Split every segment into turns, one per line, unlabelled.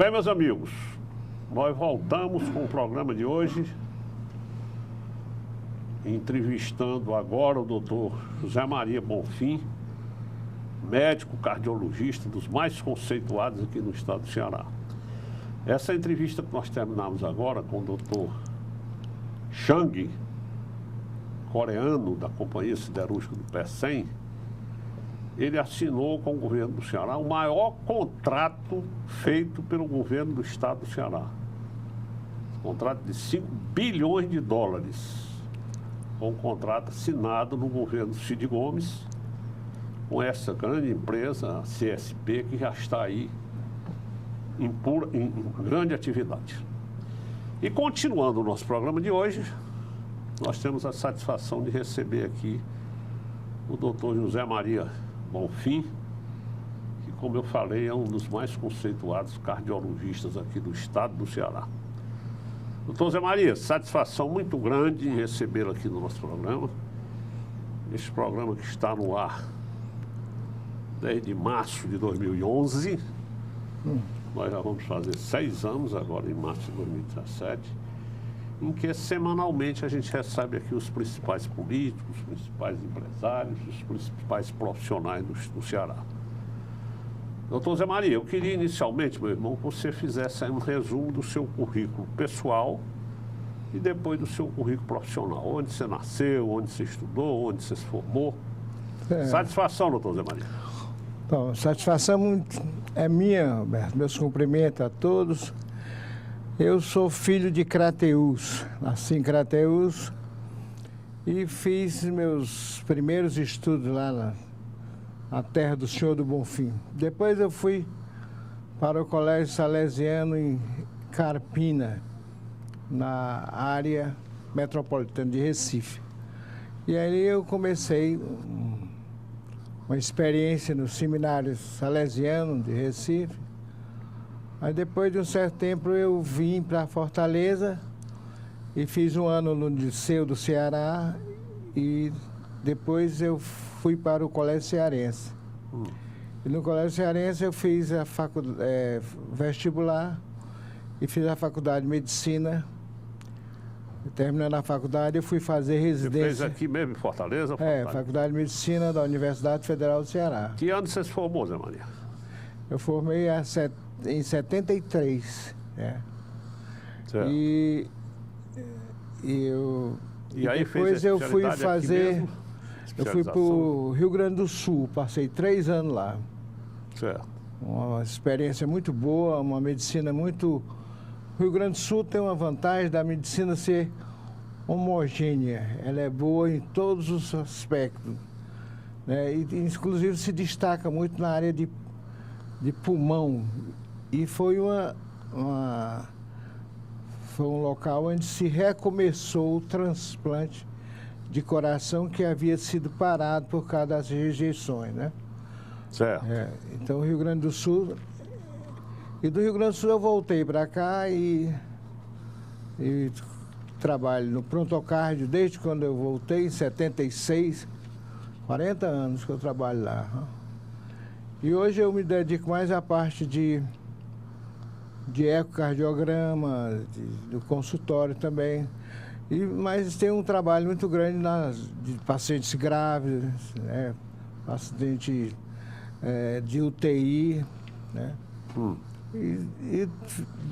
Bem, meus amigos, nós voltamos com o programa de hoje, entrevistando agora o doutor José Maria Bonfim, médico cardiologista dos mais conceituados aqui no estado do Ceará. Essa entrevista que nós terminamos agora com o doutor Chang, coreano da Companhia Siderúrgica do Pecém, ele assinou com o governo do Ceará o maior contrato feito pelo governo do estado do Ceará. Contrato de 5 bilhões de dólares. Um contrato assinado no governo Cid Gomes, com essa grande empresa, a CSP, que já está aí em grande atividade. E continuando o nosso programa de hoje, nós temos a satisfação de receber aqui o doutor José Maria Bonfim, que, como eu falei, é um dos mais conceituados cardiologistas aqui do estado do Ceará. Doutor Zé Maria, satisfação muito grande em recebê-lo aqui no nosso programa. Este programa que está no ar desde março de 2011. Nós já vamos fazer 6 anos agora, em março de 2017, em que semanalmente a gente recebe aqui os principais políticos, os principais empresários, os principais profissionais do Ceará. Doutor Zé Maria, eu queria inicialmente, meu irmão, que você fizesse um resumo do seu currículo pessoal e depois do seu currículo profissional. Onde você nasceu, onde você estudou, onde você se formou. Satisfação, doutor Zé Maria.
Bom, satisfação é minha, Roberto. Meus cumprimentos a todos. Eu sou filho de Crateús, nasci em Crateús e fiz meus primeiros estudos lá na terra do Senhor do Bonfim. Depois eu fui para o Colégio Salesiano em Carpina, na área metropolitana de Recife. E aí eu comecei uma experiência no Seminário Salesiano de Recife. Aí depois de um certo tempo eu vim para Fortaleza e fiz um ano no Liceu do Ceará e depois eu fui para o Colégio Cearense. E no Colégio Cearense eu fiz a vestibular e fiz a faculdade de Medicina. Terminando a faculdade, eu fui fazer residência.
Você fez aqui mesmo em Fortaleza?
Faculdade de Medicina da Universidade Federal do Ceará.
Que ano você se formou, Zé Maria?
Eu formei em 73.
Certo.
E
aí
depois eu fui fazer... Eu fui para o Rio Grande do Sul, passei 3 anos lá.
Certo.
Uma experiência muito boa, uma medicina muito... O Rio Grande do Sul tem uma vantagem da medicina ser homogênea. Ela é boa em todos os aspectos, né? E, inclusive, se destaca muito na área de pulmão. E foi foi um local onde se recomeçou o transplante de coração que havia sido parado por causa das rejeições, né?
Certo.
Então, o Rio Grande do Sul... E do Rio Grande do Sul eu voltei para cá e trabalho no Prontocardio desde quando eu voltei, em 76, 40 anos que eu trabalho lá. E hoje eu me dedico mais à parte de ecocardiograma, do consultório também. Mas tem um trabalho muito grande de pacientes graves, né? Paciente de UTI, né? E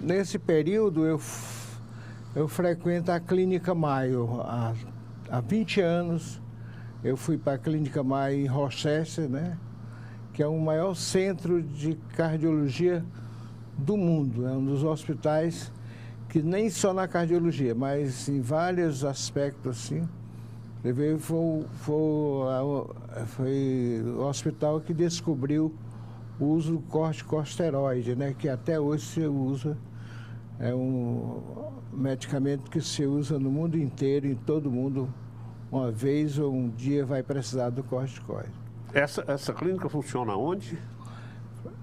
nesse período eu frequento a Clínica Maio. Há 20 anos eu fui para a Clínica Maio em Rochester, né? Que é o maior centro de cardiologia do mundo. É um dos hospitais que nem só na cardiologia, mas em vários aspectos assim. Foi o hospital que descobriu o uso do corticosteroide, né, que até hoje se usa, é um medicamento que se usa no mundo inteiro, em todo mundo, uma vez ou um dia vai precisar do corticoide.
Essa clínica funciona onde?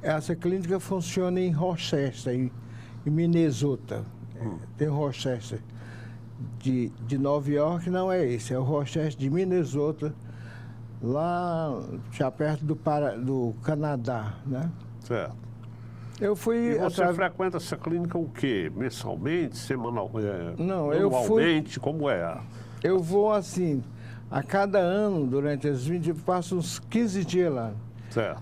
Essa clínica funciona em Rochester, em Minnesota. Tem o Rochester de Nova York, não é esse, é o Rochester de Minnesota, lá já perto do Canadá, né?
Certo.
Eu fui...
E você frequenta essa clínica o quê? Mensalmente,
Não,
anualmente? Como é?
Eu vou assim, a cada ano, durante as 20, eu passo uns 15 dias lá.
Certo.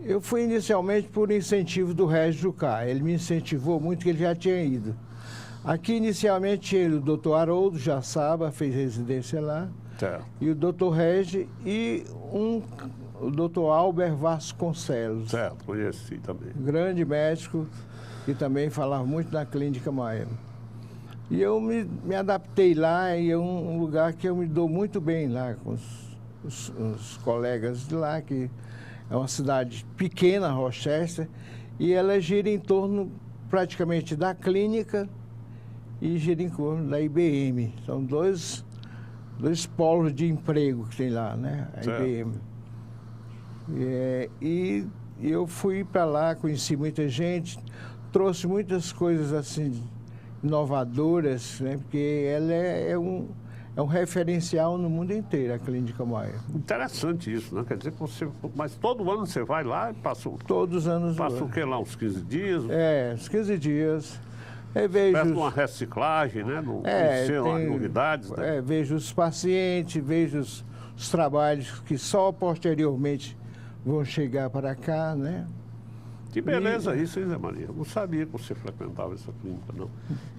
Eu fui inicialmente por incentivo do Régis Jucá. Ele me incentivou muito, que ele já tinha ido. Aqui, inicialmente, ele, o doutor Haroldo Jaçaba, fez residência lá.
Certo.
E o doutor Régis e o doutor Albert Vasconcelos.
Certo, conheci também.
Grande médico, que também falava muito na Clínica Maia. E eu me adaptei lá, e é um lugar que eu me dou muito bem lá com os colegas de lá, que é uma cidade pequena, Rochester, e ela gira em torno praticamente da clínica e gira em torno da IBM. São dois polos de emprego que tem lá, né? A
certo.
IBM. E eu fui para lá, conheci muita gente, trouxe muitas coisas assim inovadoras, né? Porque ela é um referencial no mundo inteiro, a Clínica Maia.
Interessante isso, né? Quer dizer que você... Mas todo ano você vai lá e passa...
Todos os anos.
Passa o quê lá? Uns 15 dias?
Uns 15 dias. Eu vejo...
Peço uma reciclagem, né? Conhecer as novidades, né?
Vejo os pacientes, vejo os trabalhos que só posteriormente vão chegar para cá, né?
Que beleza isso, hein, Zé Maria? Eu não sabia que você frequentava essa clínica, não.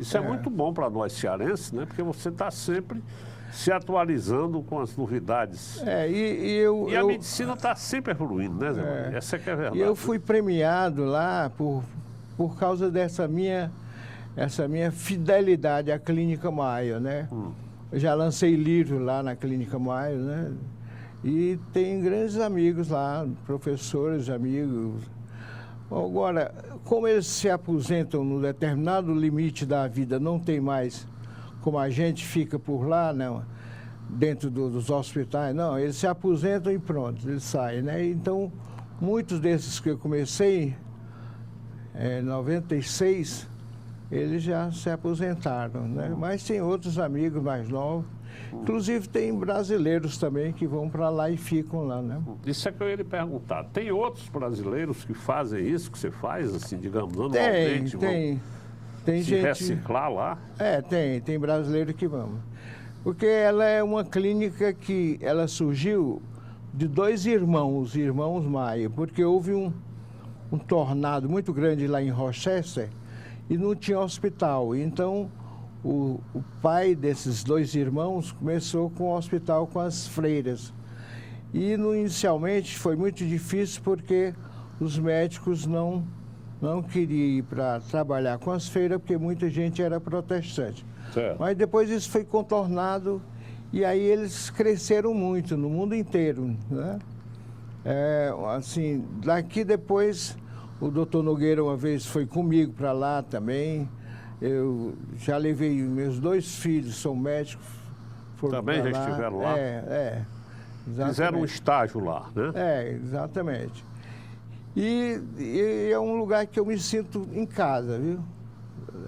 Isso é muito bom para nós cearenses, né? Porque você está sempre se atualizando com as novidades. E a medicina está sempre evoluindo, né, Zé Maria? Essa que é a verdade.
E eu fui premiado lá por causa dessa minha fidelidade à Clínica Maia, né? Eu já lancei livro lá na Clínica Maia, né? E tem grandes amigos lá, professores, amigos. Agora, como eles se aposentam no determinado limite da vida, não tem mais como a gente fica por lá, né, dentro dos hospitais, não, eles se aposentam e pronto, eles saem, né? Então, muitos desses que eu comecei, em 96, eles já se aposentaram, né? Mas tem outros amigos mais novos. Inclusive, tem brasileiros também que vão para lá e ficam lá, né?
Isso é que eu ia lhe perguntar. Tem outros brasileiros que fazem isso que você faz, assim, digamos, anualmente?
Tem gente...
reciclar lá?
Tem brasileiro que vão. Porque ela é uma clínica que ela surgiu de dois irmãos, os irmãos Maia, porque houve um tornado muito grande lá em Rochester e não tinha hospital. Então, o pai desses dois irmãos começou com o hospital com as freiras. E inicialmente foi muito difícil porque os médicos não queriam ir para trabalhar com as freiras porque muita gente era protestante.
Certo.
Mas depois isso foi contornado e aí eles cresceram muito no mundo inteiro, né? Assim, daqui depois o doutor Nogueira uma vez foi comigo para lá também. Eu já levei meus dois filhos, são médicos.
Também já estiveram lá? Fizeram um estágio lá, né?
Exatamente. E é um lugar que eu me sinto em casa, viu?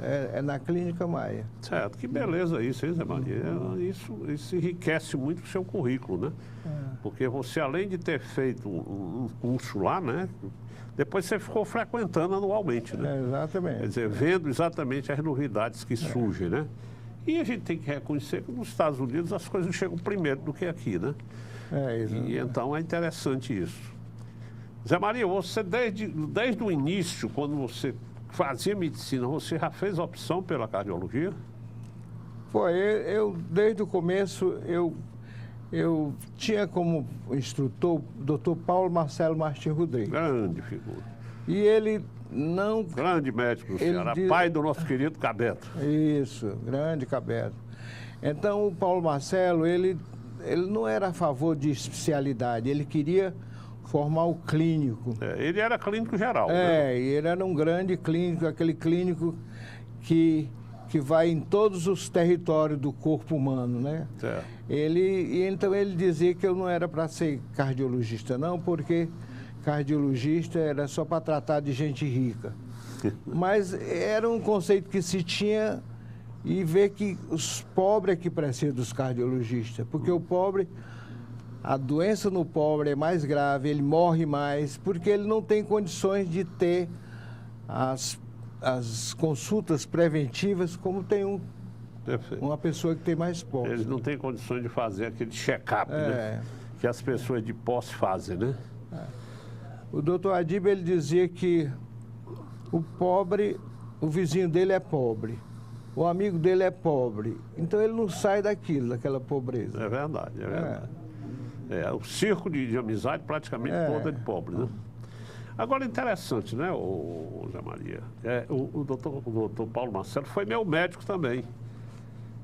É na Clínica Maia.
Certo, que beleza isso, hein, Zé Maria? Isso enriquece muito o seu currículo, né? Porque você, além de ter feito um curso lá, né? Depois você ficou frequentando anualmente, né?
Exatamente.
Quer dizer, vendo exatamente as novidades que surgem, né? E a gente tem que reconhecer que nos Estados Unidos as coisas chegam primeiro do que aqui, né? E então é interessante isso. Zé Maria, você desde o início, quando você fazia medicina, você já fez opção pela cardiologia?
Eu desde o começo, eu tinha como instrutor o doutor Paulo Marcelo Martins Rodrigues.
Grande figura.
E ele não...
Grande médico do Ceará, pai do nosso querido Cabeto.
Isso, grande Cabeto. Então, o Paulo Marcelo, ele não era a favor de especialidade, ele queria formar o clínico.
Ele era clínico geral, né?
Ele era um grande clínico, aquele clínico que vai em todos os territórios do corpo humano, né? Então ele dizia que eu não era para ser cardiologista, não, porque cardiologista era só para tratar de gente rica. Mas era um conceito que se tinha e ver que os pobres é que precisam dos cardiologistas, porque o pobre, a doença no pobre é mais grave, ele morre mais, porque ele não tem condições de ter as consultas preventivas como tem
Perfeito.
uma pessoa que tem mais posse.
Eles não têm condições de fazer aquele check-up, né? Que as pessoas de posse fazem, né?
O doutor Adib, ele dizia que o pobre, o vizinho dele é pobre, o amigo dele é pobre, então ele não sai daquela pobreza.
É verdade, é verdade. O círculo de amizade praticamente todo é de pobre, né? Agora, interessante, né, o Zé Maria? O doutor Paulo Marcelo foi meu médico também.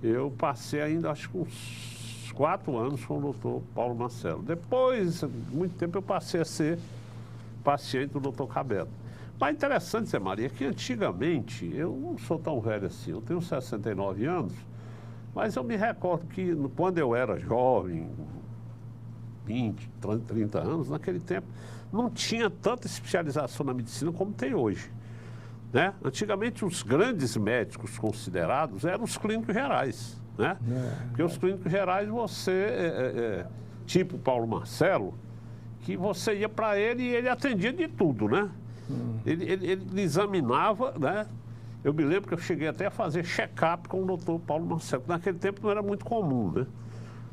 Eu passei ainda, acho que uns 4 anos com o doutor Paulo Marcelo. Depois, muito tempo, eu passei a ser paciente do doutor Cabelo. Mas interessante, Zé Maria, que antigamente, eu não sou tão velho assim, eu tenho 69 anos, mas eu me recordo que quando eu era jovem, 20, 30 anos, naquele tempo, não tinha tanta especialização na medicina como tem hoje. Né? Antigamente, os grandes médicos considerados eram os clínicos gerais. Né? Porque os clínicos gerais, tipo Paulo Marcelo, que você ia para ele e ele atendia de tudo, né? Ele examinava, né? Eu me lembro que eu cheguei até a fazer check-up com o doutor Paulo Marcelo, que naquele tempo não era muito comum, né?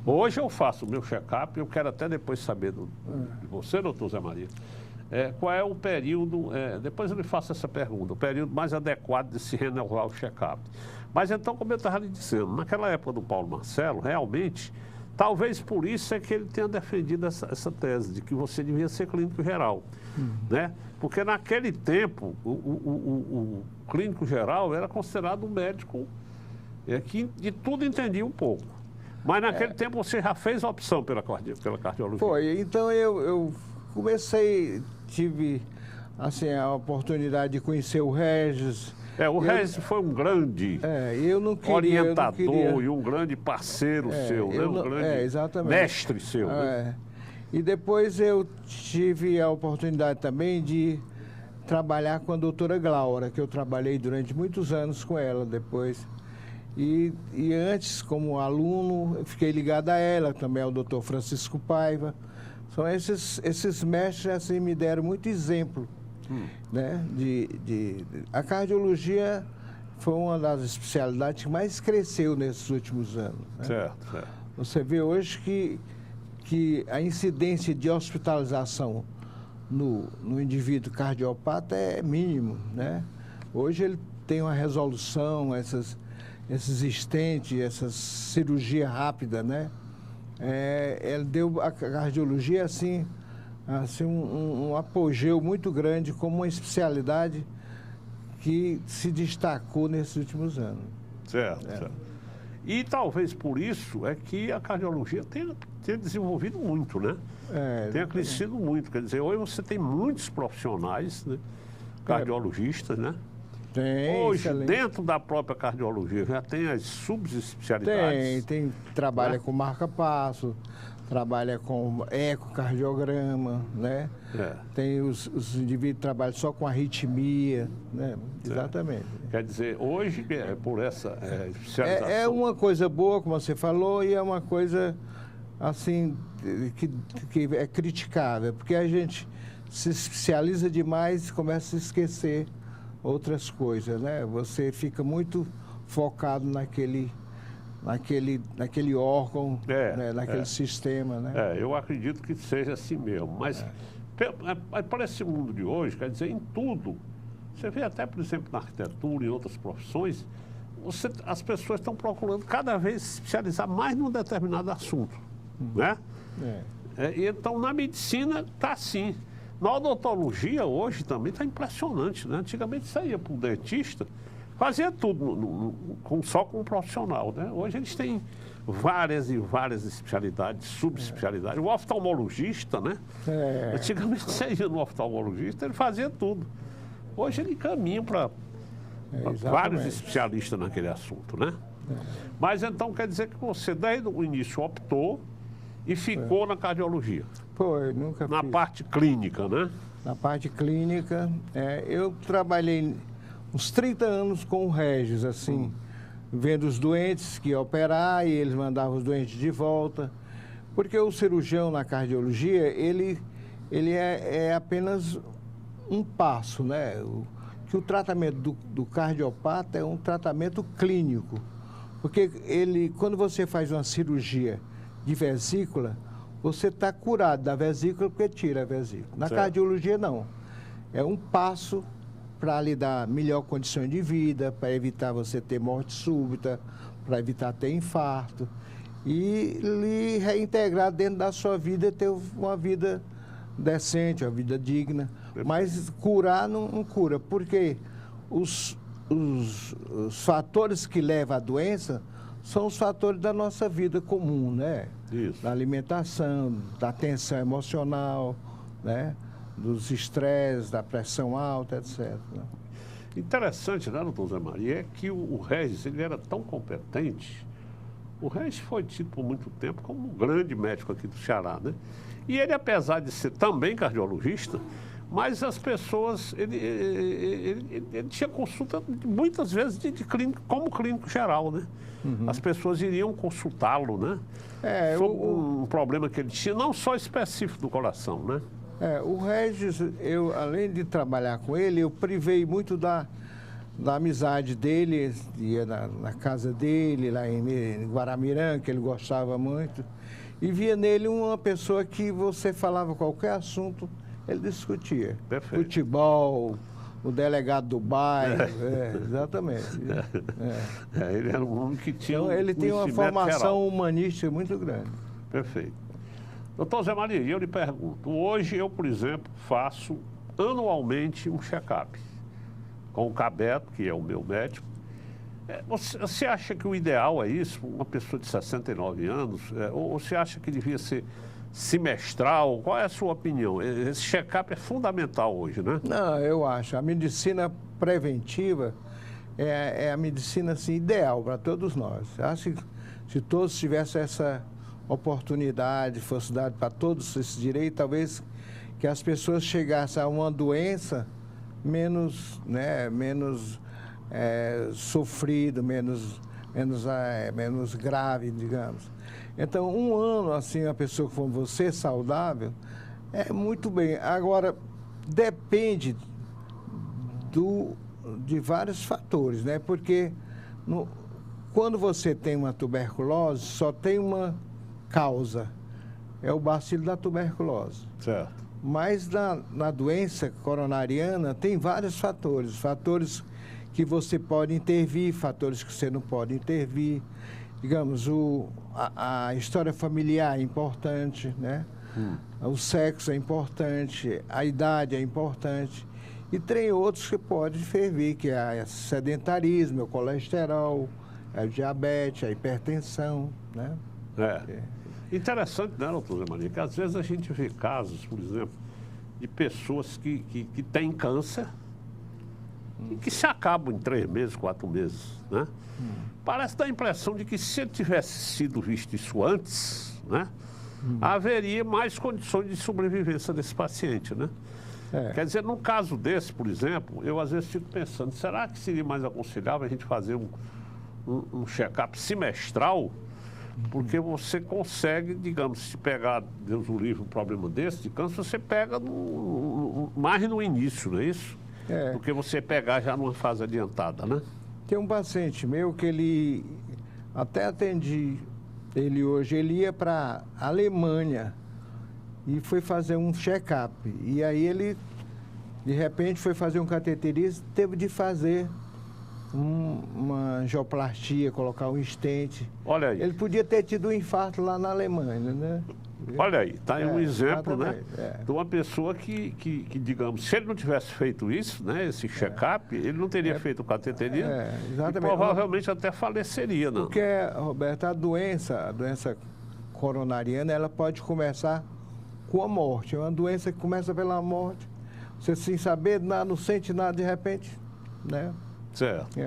Hoje eu faço o meu check-up, eu quero até depois saber de você, doutor Zé Maria, qual é o período, depois eu lhe faço essa pergunta, o período mais adequado de se renovar o check-up. Mas então, como eu estava lhe dizendo, naquela época do Paulo Marcelo, realmente, talvez por isso é que ele tenha defendido essa tese de que você devia ser clínico geral, né? Porque naquele tempo, o clínico geral era considerado um médico que de tudo entendia um pouco. Mas naquele tempo você já fez a opção pela cardiologia.
Foi, então eu tive assim, a oportunidade de conhecer o Regis.
O Regis foi um grande orientador e um grande parceiro seu, né? Um grande mestre seu. Né?
E depois eu tive a oportunidade também de trabalhar com a doutora Glaura, que eu trabalhei durante muitos anos com ela depois. E antes, como aluno, eu fiquei ligado a ela, também ao doutor Francisco Paiva. São esses mestres assim, me deram muito exemplo. Né? A cardiologia foi uma das especialidades que mais cresceu nesses últimos anos. Né?
Certo.
Você vê hoje que a incidência de hospitalização no indivíduo cardiopata é mínimo. Né? Hoje ele tem uma resolução, esses stents, essa cirurgia rápida, né? Ele deu a cardiologia assim um apogeu muito grande como uma especialidade que se destacou nesses últimos anos.
Certo. E talvez por isso é que a cardiologia tenha desenvolvido muito, né? Tenha crescido muito. Quer dizer, hoje você tem muitos profissionais, né? Cardiologistas, né? Hoje, dentro da própria cardiologia, já tem as subespecialidades.
Trabalha com marca-passo, trabalha com ecocardiograma, né? Tem os indivíduos que trabalham só com arritmia, né? Exatamente.
Quer dizer, hoje, por essa especialização...
É uma coisa boa, como você falou, e é uma coisa, assim, que é criticável, porque a gente se especializa demais e começa a esquecer outras coisas, né? Você fica muito focado naquele órgão, né? Naquele sistema, né?
Eu acredito que seja assim mesmo, mas para esse mundo de hoje, quer dizer, em tudo, você vê até, por exemplo, na arquitetura e em outras profissões, as pessoas estão procurando cada vez se especializar mais num determinado assunto, né? E então, na medicina, está assim. Na odontologia, hoje, também está impressionante, né? Antigamente, você ia para o dentista, fazia tudo só com um profissional, né? Hoje, eles têm várias e várias especialidades, subespecialidades. O oftalmologista, né? Antigamente, você ia no oftalmologista, ele fazia tudo. Hoje, ele caminha para vários especialistas naquele assunto, né? Mas, então, quer dizer que você, desde o início, optou e ficou na cardiologia.
Nunca
na
fiz.
Parte clínica, né?
Na parte clínica, eu trabalhei uns 30 anos com o Regis, assim, vendo os doentes que ia operar e eles mandavam os doentes de volta. Porque o cirurgião na cardiologia, ele é apenas um passo, né? que o tratamento do cardiopata é um tratamento clínico. Porque quando você faz uma cirurgia de vesícula, você está curado da vesícula porque tira a vesícula. Na cardiologia, não. É um passo para lhe dar melhor condições de vida, para evitar você ter morte súbita, para evitar ter infarto. E lhe reintegrar dentro da sua vida e ter uma vida decente, uma vida digna. Mas curar não cura, porque os fatores que levam à doença são os fatores da nossa vida comum, né?
Isso.
Da alimentação, da tensão emocional, né? Dos estresses, da pressão alta, etc. Né?
Interessante, né, doutor Zé Maria, é que o Regis, ele era tão competente. O Regis foi tido por muito tempo como um grande médico aqui do Ceará, né? E ele, apesar de ser também cardiologista, mas as pessoas, ele tinha consulta muitas vezes de clínico, como clínico geral, né? Uhum. As pessoas iriam consultá-lo, né? Sobre um problema que ele tinha, não só específico do coração, né?
O Regis, além de trabalhar com ele, eu privei muito da amizade dele, ia na casa dele, lá em Guaramiranga, que ele gostava muito, e via nele uma pessoa que você falava qualquer assunto, ele discutia.
Perfeito.
Futebol, o delegado do bairro, exatamente.
Ele era um homem que tinha
então, ele tem uma formação
geral.
humanística muito grande.
Perfeito. Doutor Zé Maria, eu lhe pergunto, hoje eu, por exemplo, faço anualmente um check-up com o Cabeto, que é o meu médico. Você acha que o ideal é isso, uma pessoa de 69 anos, ou você acha que devia ser semestral? Qual é a sua opinião? Esse check-up é fundamental hoje, né?
Não, eu acho. A medicina preventiva é a medicina assim, ideal para todos nós. Acho que se todos tivessem essa oportunidade, fosse dado para todos esse direito, talvez que as pessoas chegassem a uma doença menos sofrido, menos grave, digamos. Então, um ano, assim, a pessoa como você, saudável, é muito bem. Agora, depende de vários fatores, né? Porque quando você tem uma tuberculose, só tem uma causa, é o bacilo da tuberculose.
Certo.
Mas na doença coronariana tem vários fatores que você pode intervir, fatores que você não pode intervir. Digamos, a história familiar é importante, né? O sexo é importante, a idade é importante. E tem outros que podem intervir, que é o sedentarismo, o colesterol, a diabetes, a hipertensão, né?
Interessante, né, doutor Zé Maria, que às vezes a gente vê casos, por exemplo, de pessoas que têm câncer e que se acabam em 3 meses, 4 meses, né? Parece dar a impressão de que se tivesse sido visto isso antes, né, haveria mais condições de sobrevivência desse paciente, né? Quer dizer, num caso desse, por exemplo, eu às vezes fico pensando, será que seria mais aconselhável a gente fazer um check-up semestral? Porque você consegue, digamos, se pegar, Deus o livre, um problema desse de câncer, você pega mais no início, não é isso? Do que você pegar já numa fase adiantada, né?
Tem um paciente meu que ele, até atendi ele hoje, ele ia para a Alemanha e foi fazer um check-up. E aí ele, de repente, foi fazer um cateterismo, teve de fazer uma angioplastia, colocar um stent.
Olha aí.
Ele podia ter tido um infarto lá na Alemanha, né?
Olha aí, está aí um exemplo, né? De uma pessoa que, digamos, se ele não tivesse feito isso, né, esse check-up, ele não teria feito o cateterismo e provavelmente até faleceria, não?
Porque, Roberto, a doença coronariana, ela pode começar com a morte. É uma doença que começa pela morte. Você sem saber nada, não sente nada de repente, né?
Certo.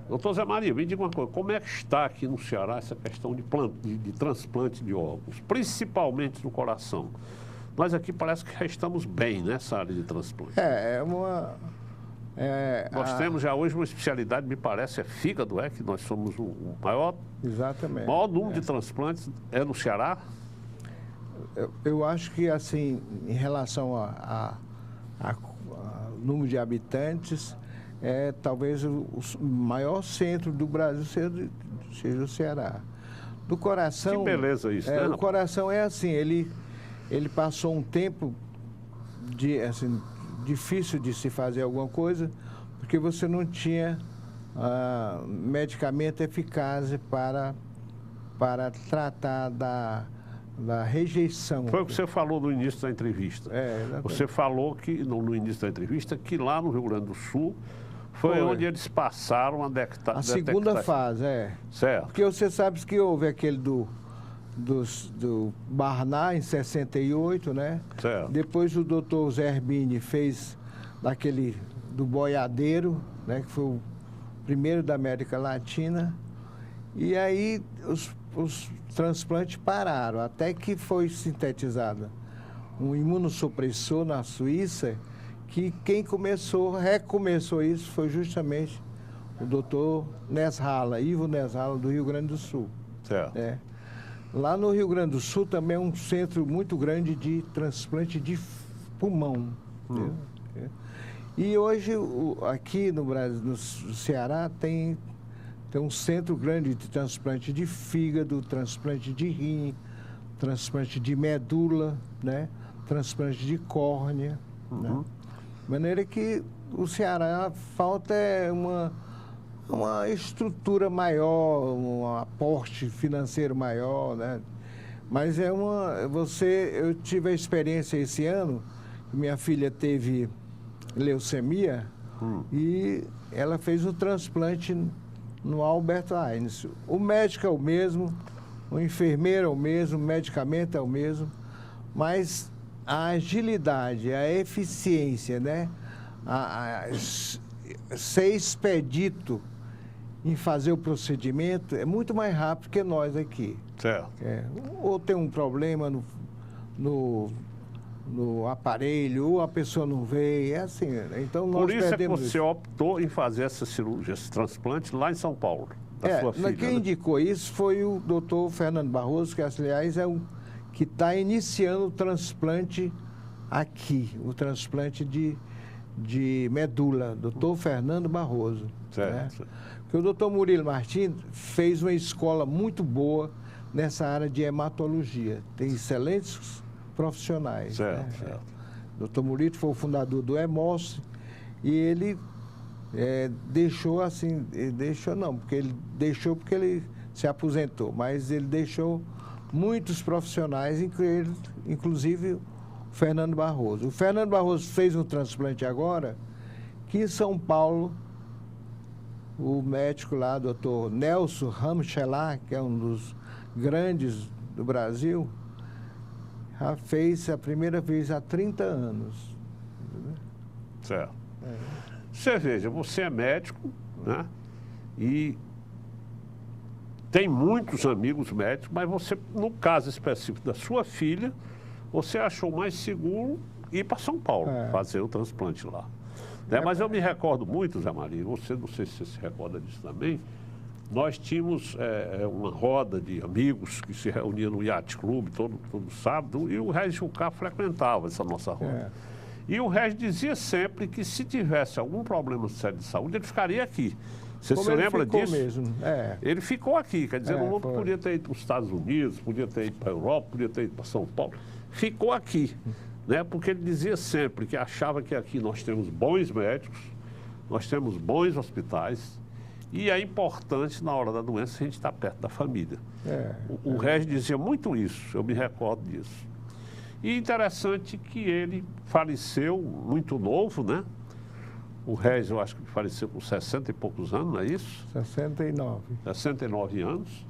Doutor Zé Maria, me diga uma coisa, como é que está aqui no Ceará essa questão de transplante de órgãos, principalmente no coração? Nós aqui parece que já estamos bem nessa área de transplante. Nós temos já hoje uma especialidade, me parece, é fígado, que nós somos o maior...
Exatamente.
Maior número de transplantes é no Ceará?
Eu acho que, assim, em relação número de habitantes, talvez o maior centro do Brasil seja o Ceará. Do coração...
Que beleza isso, né?
O coração é assim, ele passou um tempo assim, difícil de se fazer alguma coisa, porque você não tinha medicamento eficaz para tratar da rejeição.
Foi o que você falou no início da entrevista. Você falou que, no início da entrevista, que lá no Rio Grande do Sul foi onde eles passaram a
segunda fase,
Certo.
Porque você sabe que houve aquele do Barná, em 68, né?
Certo.
Depois o doutor Zerbini fez do boiadeiro, né? Que foi o primeiro da América Latina. E aí os transplantes pararam, até que foi sintetizado um imunossupressor na Suíça, que quem recomeçou isso foi justamente o doutor Nesralla, Ivo Nesralla, do Rio Grande do Sul.
Certo.
Lá no Rio Grande do Sul também é um centro muito grande de transplante de pulmão. E hoje, aqui no Brasil, no Ceará, tem um centro grande de transplante de fígado, transplante de rim, transplante de medula, né? Transplante de córnea. Né? De maneira que o Ceará falta uma estrutura maior, um aporte financeiro maior, né? Mas eu tive a experiência esse ano, minha filha teve leucemia e ela fez o transplante no Albert Einstein. O médico é o mesmo, o enfermeiro é o mesmo, o medicamento é o mesmo, mas a agilidade, a eficiência, né? Ser expedito em fazer o procedimento é muito mais rápido que nós aqui.
Certo.
Ou tem um problema no aparelho, ou a pessoa não veio, é assim. Então nós
Por isso
perdemos
é que você optou em fazer essa cirurgia, esse transplante lá em São Paulo, da sua filha.
Quem indicou isso foi o doutor Fernando Barroso, que aliás é o que está iniciando o transplante aqui, o transplante de medula, doutor Fernando Barroso.
Certo.
Né? Porque o doutor Murilo Martins fez uma escola muito boa nessa área de hematologia. Tem excelentes profissionais.
Certo,
né?
certo.
O doutor Murilo foi o fundador do EMOS e ele deixou assim, porque ele se aposentou, mas ele deixou muitos profissionais, inclusive o Fernando Barroso. O Fernando Barroso fez um transplante agora, que em São Paulo, o médico lá, doutor Nelson Ramchelar, que é um dos grandes do Brasil, já fez a primeira vez há 30 anos.
Certo. Você veja, você é médico, né? E tem muitos amigos médicos, mas você, no caso específico da sua filha, você achou mais seguro ir para São Paulo, fazer o transplante lá. Né? Mas eu me recordo muito, Zé Maria, você não sei se você se recorda disso também, nós tínhamos uma roda de amigos que se reuniam no Yacht Club todo sábado, e o Regis Jucá frequentava essa nossa roda. E o Regis dizia sempre que se tivesse algum problema sério de saúde, ele ficaria aqui. Você se lembra disso?
Mesmo.
Ele ficou aqui, quer dizer, não podia ter ido para os Estados Unidos, podia ter ido para a Europa, podia ter ido para São Paulo. Ficou aqui, né? Porque ele dizia sempre que achava que aqui nós temos bons médicos, nós temos bons hospitais, e é importante, na hora da doença, a gente estar perto da família. O Regis dizia muito isso, eu me recordo disso. E interessante que ele faleceu muito novo, né? O Regis, eu acho que faleceu com 60 e poucos anos, não é isso?
69.
69 anos.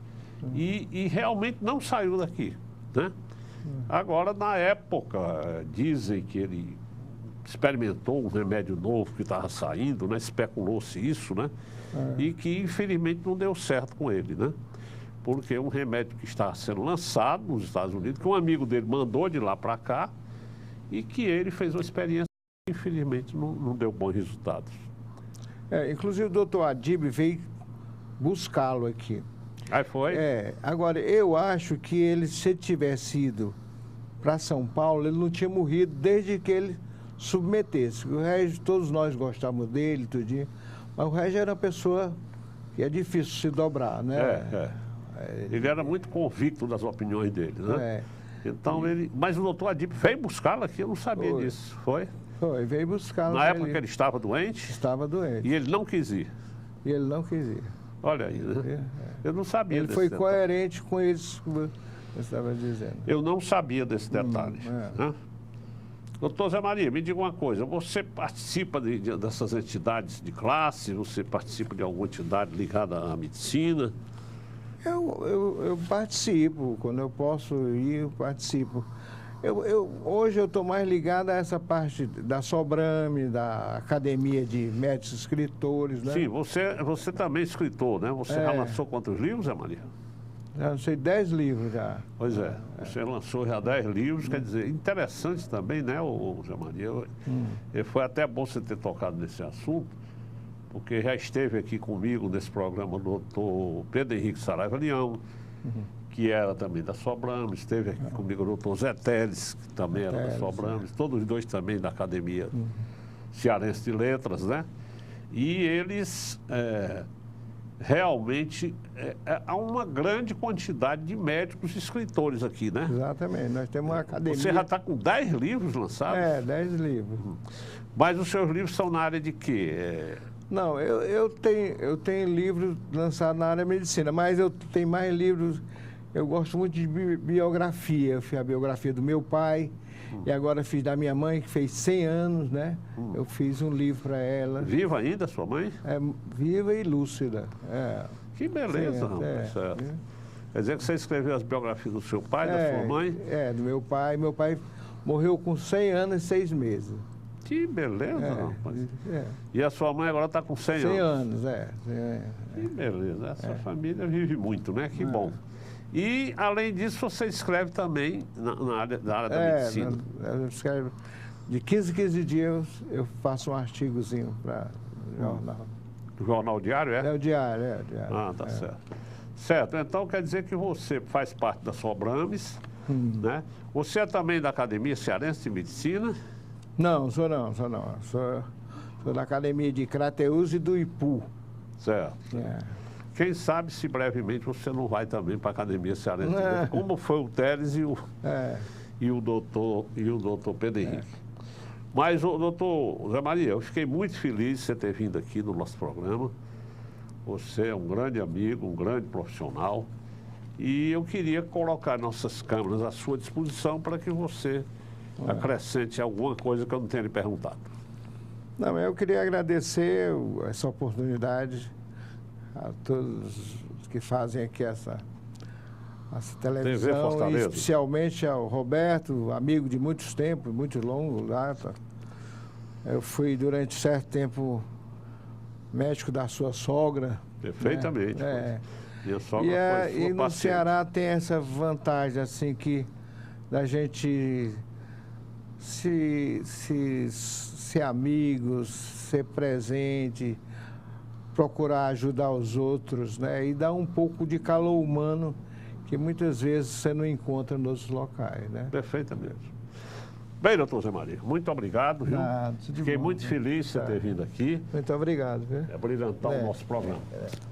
E realmente não saiu daqui, né? Agora, na época, dizem que ele experimentou um remédio novo que estava saindo, né? Especulou-se isso, né? E que, infelizmente, não deu certo com ele, né? Porque é um remédio que está sendo lançado nos Estados Unidos, que um amigo dele mandou de lá para cá, e que ele fez uma experiência que, infelizmente, não deu bons resultados.
Inclusive, o doutor Adib veio buscá-lo aqui.
Aí foi?
Agora, eu acho que ele, se tivesse ido para São Paulo, ele não tinha morrido desde que ele submetesse. O Régis, todos nós gostávamos dele, tudinho, mas o Régis era uma pessoa que é difícil se dobrar, né?
Ele era muito convicto das opiniões dele, né?
É.
Então ele... Mas o doutor Adílio veio buscá-lo aqui, eu não sabia disso, foi?
Foi, veio buscar.
Na época que ele estava doente?
Estava doente.
E ele não quis ir?
E ele não quis ir.
Olha aí, né? Eu não sabia
ele
desse
foi
detalhe.
coerente com isso que você estava dizendo.
Eu não sabia desse detalhe. Né? Doutor Zé Maria, me diga uma coisa, você participa dessas entidades de classe, você participa de alguma entidade ligada à medicina?
Eu participo, quando eu posso ir, eu participo. Hoje eu estou mais ligado a essa parte da Sobrame, da Academia de Médicos Escritores, né?
Sim, você também é escritor, né? Você já lançou quantos livros, Zé Maria?
Já lancei 10 livros já.
Pois é, você lançou já 10 livros, quer dizer, interessante também, né, Zé Maria? Foi até bom você ter tocado nesse assunto, porque já esteve aqui comigo nesse programa o doutor Pedro Henrique Saraiva Leão, que era também da Sobrame, esteve aqui comigo o doutor Zé Teles, que também era da Sobrame, todos os dois também da Academia Cearense de Letras, né? E eles realmente há uma grande quantidade de médicos escritores aqui, né?
Exatamente, nós temos uma academia.
Você já está com 10 livros lançados?
10 livros.
Mas os seus livros são na área de quê?
Não, eu tenho livros lançados na área da medicina, mas eu tenho mais livros. Eu gosto muito de biografia. Eu fiz a biografia do meu pai e agora fiz da minha mãe, que fez 100 anos, né? Eu fiz um livro para ela.
Viva ainda sua mãe?
Viva e lúcida.
Que beleza, rapaz. Quer dizer que você escreveu as biografias do seu pai, da sua mãe?
Do meu pai. Meu pai morreu com 100 anos e 6 meses.
Que beleza, rapaz. E a sua mãe agora está com 100 anos?
100 anos,
Que beleza. Essa família vive muito, né? Que bom. E, além disso, você escreve também na área da medicina.
Eu escrevo. De 15 em 15 dias eu faço um artigozinho para o jornal.
O Jornal Diário, é?
É o diário,
Ah, tá certo. Certo, então quer dizer que você faz parte da Sobrames, né? Você é também da Academia Cearense de Medicina?
Não, sou não. Sou da Academia de Crateús e do Ipu.
Certo. Quem sabe se brevemente você não vai também para a Academia Cearense de Medicina, como foi o Teles e o doutor Pedro Henrique. Mas, doutor Zé Maria, eu fiquei muito feliz de você ter vindo aqui no nosso programa. Você é um grande amigo, um grande profissional. E eu queria colocar nossas câmeras à sua disposição para que você acrescente alguma coisa que eu não tenha lhe perguntado.
Não, eu queria agradecer essa oportunidade a todos que fazem aqui essa televisão, e especialmente ao Roberto, amigo de muitos tempos, muito longo lá. Eu fui durante certo tempo médico da sua sogra.
Perfeitamente. Minha sogra foi
e no
paciente.
Ceará tem essa vantagem assim que da gente ser amigos, ser presente, procurar ajudar os outros, né? E dar um pouco de calor humano que muitas vezes você não encontra nos outros locais, né?
Perfeitamente. Bem, doutor Zé Maria, muito obrigado, viu? Fiquei muito feliz de você ter vindo aqui.
Muito obrigado, viu?
Brilhantar o nosso programa.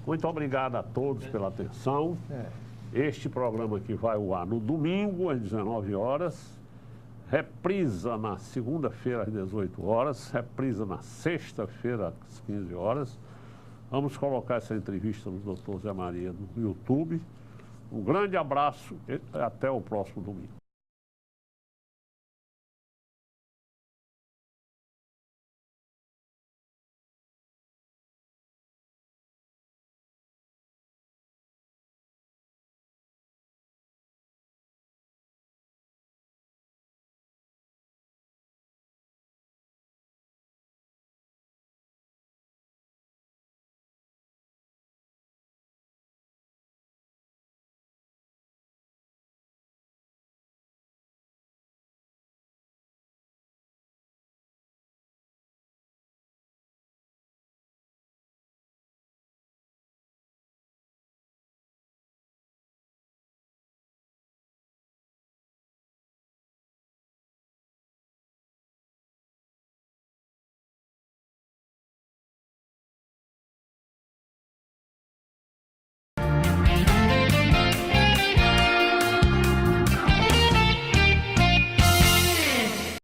Muito obrigado a todos pela atenção. Este programa aqui vai ao ar no domingo, às 19 horas. Reprisa na segunda-feira, às 18 horas. Reprisa na sexta-feira, às 15 horas. Vamos colocar essa entrevista no doutor Zé Maria no YouTube. Um grande abraço e até o próximo domingo.